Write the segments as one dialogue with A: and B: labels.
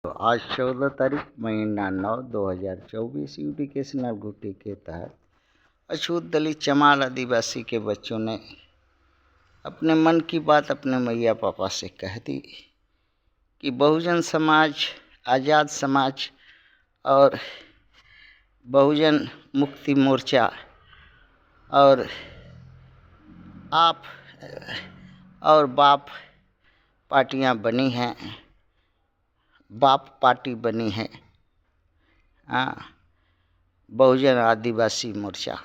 A: आज 14 तारीख महीना 9 2024 एजुकेशनल घुट्टी के तहत अछूत दलित चमार आदिवासी के बच्चों ने अपने मन की बात अपने मैया पापा से कह दी कि बहुजन समाज, आज़ाद समाज और बहुजन मुक्ति मोर्चा और आप और बाप पार्टियां बनी हैं, बाप पार्टी बनी है। बहुजन आदिवासी मोर्चा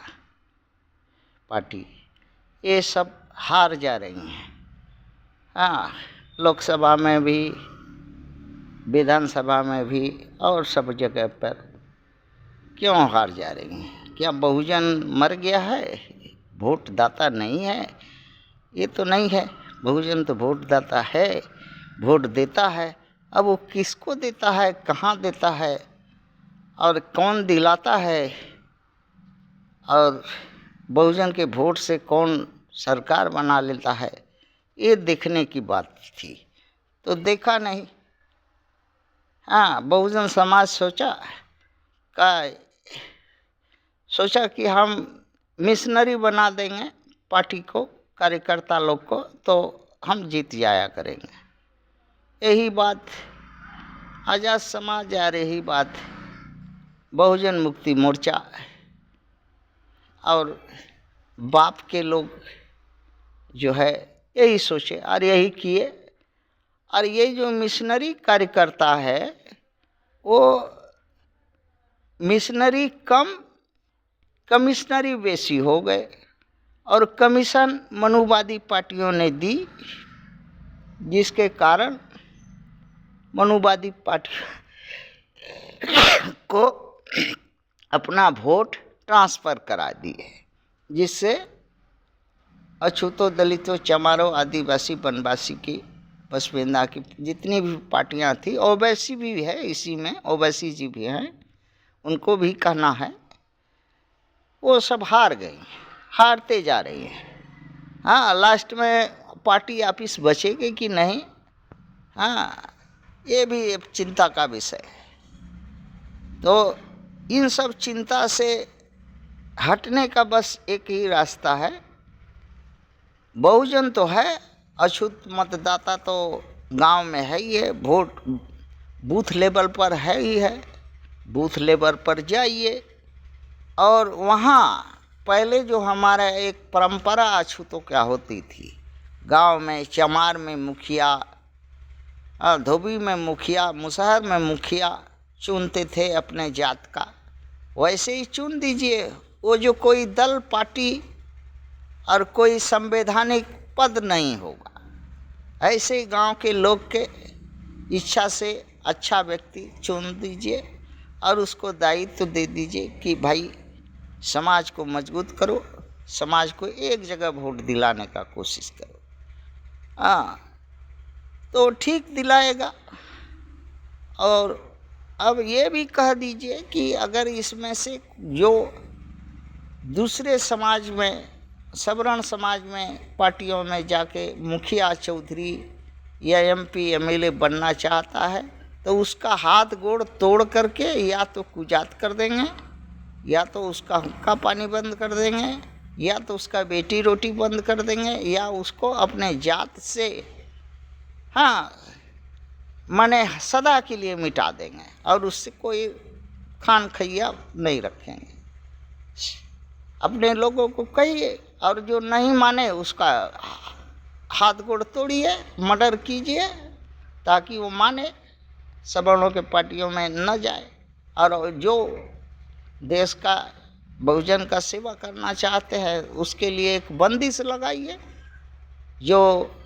A: पार्टी, ये सब हार जा रही हैं। लोकसभा में भी, विधानसभा में भी और सब जगह पर क्यों हार जा रही हैं? क्या बहुजन मर गया है? वोट दाता नहीं है? ये तो नहीं है। बहुजन तो वोट दाता है, वोट देता है। अब वो किसको देता है, कहाँ देता है और कौन दिलाता है, और बहुजन के वोट से कौन सरकार बना लेता है, ये देखने की बात थी। तो देखा नहीं। बहुजन समाज सोचा कि हम मिशनरी बना देंगे पार्टी को, कार्यकर्ता लोग को, तो हम जीत जाया करेंगे। यही बात आज़ाद समाज और यही बात बहुजन मुक्ति मोर्चा और बाप के लोग जो है यही सोचे और यही किए। और ये जो मिशनरी कार्यकर्ता है वो मिशनरी कम, कमिश्नरी बेसी हो गए और कमीशन मनुवादी पार्टियों ने दी, जिसके कारण मनुवादी पार्टी को अपना वोट ट्रांसफ़र करा दिए, जिससे अछूतों, दलितों, चमारों, आदिवासी, वनवासी की, बसवेंदा की जितनी भी पार्टियां थी, ओवैसी भी है इसी में, ओवैसी जी भी हैं, उनको भी कहना है, वो सब हार गई, हारते जा रही हैं। लास्ट में पार्टी ऑफिस बचेगी कि नहीं, ये भी एक चिंता का विषय है। तो इन सब चिंता से हटने का बस एक ही रास्ता है। बहुजन तो है, अछूत मतदाता तो गांव में है ही है, वोट बूथ लेवल पर है ही है। बूथ लेवल पर जाइए और वहाँ पहले जो हमारा एक परंपरा अछूतों क्या होती थी, गांव में चमार में मुखिया, धोबी में मुखिया, मुसहर में मुखिया चुनते थे अपने जात का, वैसे ही चुन दीजिए। वो जो कोई दल, पार्टी और कोई संवैधानिक पद नहीं होगा, ऐसे ही गांव के लोग के इच्छा से अच्छा व्यक्ति चुन दीजिए और उसको दायित्व दे दीजिए कि भाई समाज को मजबूत करो, समाज को एक जगह वोट दिलाने का कोशिश करो। तो ठीक दिलाएगा। और अब ये भी कह दीजिए कि अगर इसमें से जो दूसरे समाज में, सवर्ण समाज में पार्टियों में जाके मुखिया, चौधरी या एमपी, एमएलए बनना चाहता है, तो उसका हाथ गोड़ तोड़ करके या तो कुजात कर देंगे, या तो उसका हुक्का पानी बंद कर देंगे, या तो उसका बेटी रोटी बंद कर देंगे, या उसको अपने जात से माने सदा के लिए मिटा देंगे और उससे कोई खान खैया नहीं रखेंगे। अपने लोगों को कहिए, और जो नहीं माने उसका हाथ गोड़ तोड़िए, मर्डर कीजिए, ताकि वो माने, सवर्णों के पार्टियों में न जाए। और जो देश का, बहुजन का सेवा करना चाहते हैं उसके लिए एक बंदिश लगाइए। जो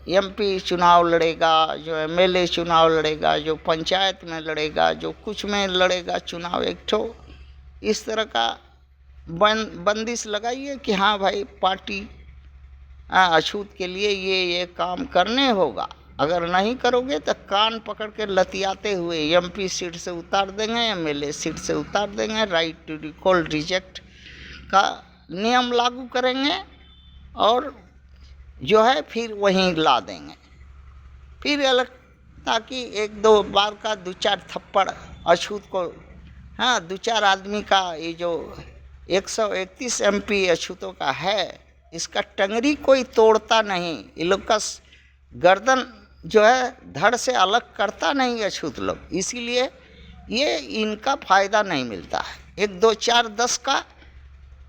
A: एमपी चुनाव लड़ेगा, जो एमएलए चुनाव लड़ेगा, जो पंचायत में लड़ेगा, जो कुछ में लड़ेगा चुनाव, एक ठो इस तरह का बंदिश लगाइए कि हाँ भाई पार्टी अछूत के लिए ये काम करने होगा। अगर नहीं करोगे तो कान पकड़ के लतियाते हुए एमपी सीट से उतार देंगे, एमएलए सीट से उतार देंगे, राइट टू रिकॉल रिजेक्ट का नियम लागू करेंगे और जो है फिर वहीं ला देंगे। फिर ताकि एक दो बार का 2-4 थप्पड़ अछूत को, हाँ 2-4 आदमी का, ये जो 131 MP अछूतों का है, इसका टंगरी कोई तोड़ता नहीं। ये लोग का गर्दन जो है धड़ से अलग करता नहीं अछूत लोग, इसीलिए ये इनका फायदा नहीं मिलता है। 1, 2, 4, 10 का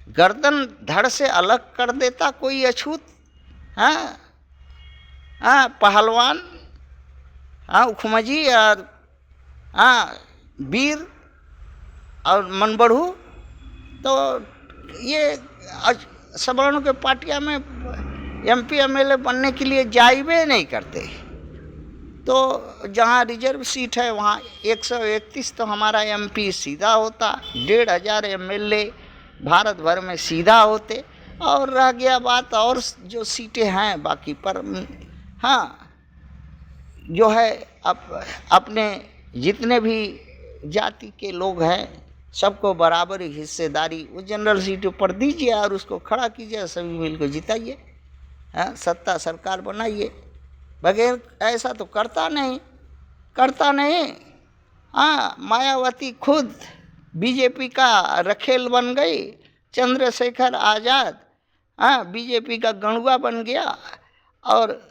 A: गर्दन धड़ से अलग कर देता कोई अछूत, हाँ हाँ पहलवान, हाँ उखमजी और हाँ वीर और मनबढ़ू, तो ये सवर्णों के पार्टियां में MP MLA बनने के लिए जाइबे नहीं करते। तो जहाँ रिजर्व सीट है वहाँ 131 तो हमारा MP सीधा होता, 1,500 MLA भारत भर में सीधा होते, और रह गया बात और जो सीटें हैं बाकी पर, हाँ जो है अपने जितने भी जाति के लोग हैं सबको बराबर हिस्सेदारी वो जनरल सीटों पर दीजिए और उसको खड़ा कीजिए, सभी मिल को जिताइए, हाँ सत्ता सरकार बनाइए। बगैर ऐसा तो करता नहीं। हाँ मायावती खुद BJP का रखेल बन गई, चंद्रशेखर आज़ाद हाँ BJP का गणुआ बन गया, और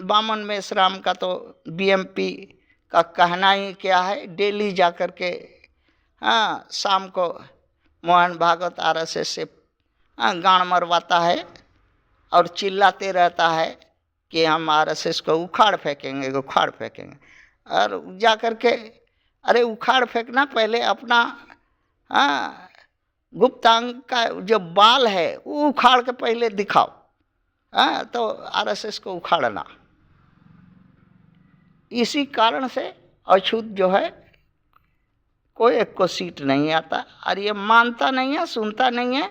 A: बामन मेसराम का तो BMP का कहना ही क्या है, डेली जा कर के हाँ शाम को मोहन भागवत RSS से गांड मरवाता है और चिल्लाते रहता है कि हम RSS को उखाड़ फेंकेंगे। और जा कर के अरे उखाड़ फेंकना, पहले अपना हाँ गुप्तांग का जो बाल है वो उखाड़ के पहले दिखाओ, हाँ तो RSS को उखाड़ना। इसी कारण से अछूत जो है कोई एक को सीट नहीं आता, और ये मानता नहीं है, सुनता नहीं है,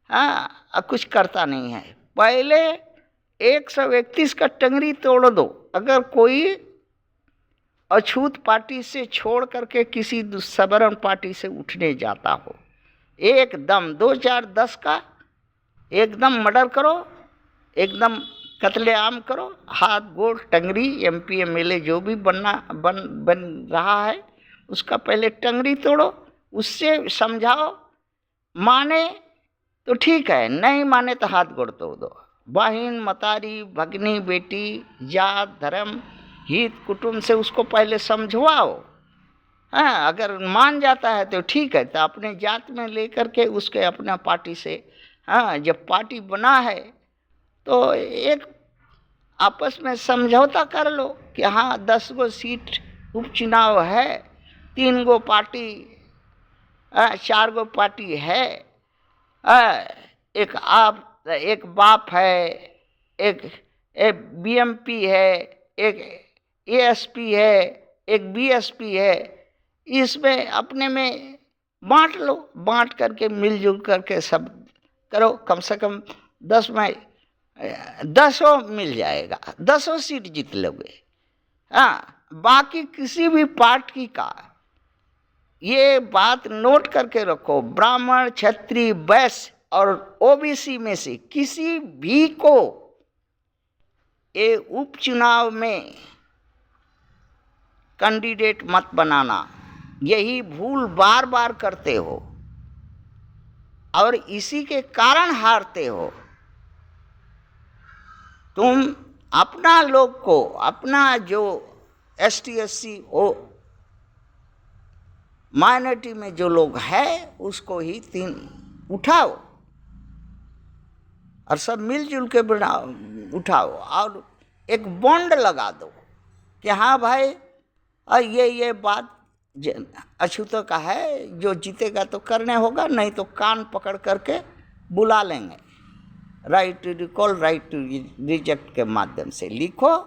A: हाँ कुछ करता नहीं है। पहले 131 का टंगरी तोड़ दो, अगर कोई अछूत पार्टी से छोड़ करके किसी सवर्ण पार्टी से उठने जाता हो, एकदम 2, 4, 10 का एकदम मर्डर करो, एकदम कत्लेआम करो, हाथ गोड़ टंगरी MP MLA जो भी बन रहा है उसका पहले टंगरी तोड़ो, उससे समझाओ, माने तो ठीक है, नहीं माने तो हाथ गोड़ तोड़ दो। बहन मतारी भगनी बेटी जात धर्म हित कुटुंब से उसको पहले समझवाओ, हाँ अगर मान जाता है तो ठीक है, तो अपने जात में लेकर के उसके अपना पार्टी से, हाँ जब पार्टी बना है तो एक आपस में समझौता कर लो कि हाँ 10 गो सीट उपचुनाव है, 3 गो पार्टी 4 गो पार्टी है, एक बाप है, एक BMP है, एक ASP है, एक BSP है, इसमें अपने में बांट लो, बांट करके मिलजुल करके सब करो, कम से कम 10 में 10 मिल जाएगा, 10 सीट जीत लोगे। हाँ बाकी किसी भी पार्टी का ये बात नोट करके रखो, ब्राह्मण क्षत्रिय वैश्य और OBC में से किसी भी को ये उपचुनाव में कैंडिडेट मत बनाना। यही भूल बार बार करते हो और इसी के कारण हारते हो। तुम अपना लोग को, अपना जो ST SC माइनॉरिटी में जो लोग है उसको ही 3 उठाओ और सब मिलजुल के उठाओ और एक बॉन्ड लगा दो कि हाँ भाई ये बात अछूतों का है, जो जीतेगा तो करने होगा, नहीं तो कान पकड़ करके बुला लेंगे। Right to recall, right to reject के माध्यम से लिखो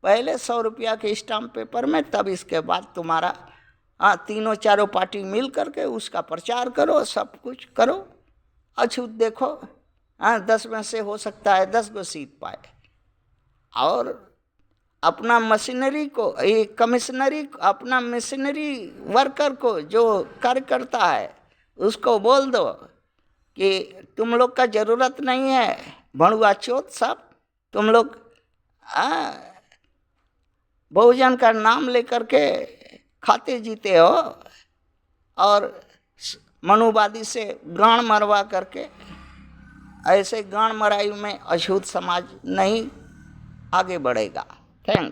A: पहले 100 रुपया के स्टाम्प पेपर में, तब इसके बाद तुम्हारा 3-4 पार्टी मिल करके उसका प्रचार करो, सब कुछ करो, अछूत देखो 10 में से हो सकता है 10 गो सीट पाए। और अपना मशीनरी को, ये कमिश्नरी, अपना मशीनरी वर्कर को जो कार्य करता है उसको बोल दो कि तुम लोग का ज़रूरत नहीं है, भणुआ चोत सब तुम लोग बहुजन का नाम लेकर के खाते जीते हो और मनुवादी से गांड मरवा करके, ऐसे गांड मराई में अछूत समाज नहीं आगे बढ़ेगा। थैंक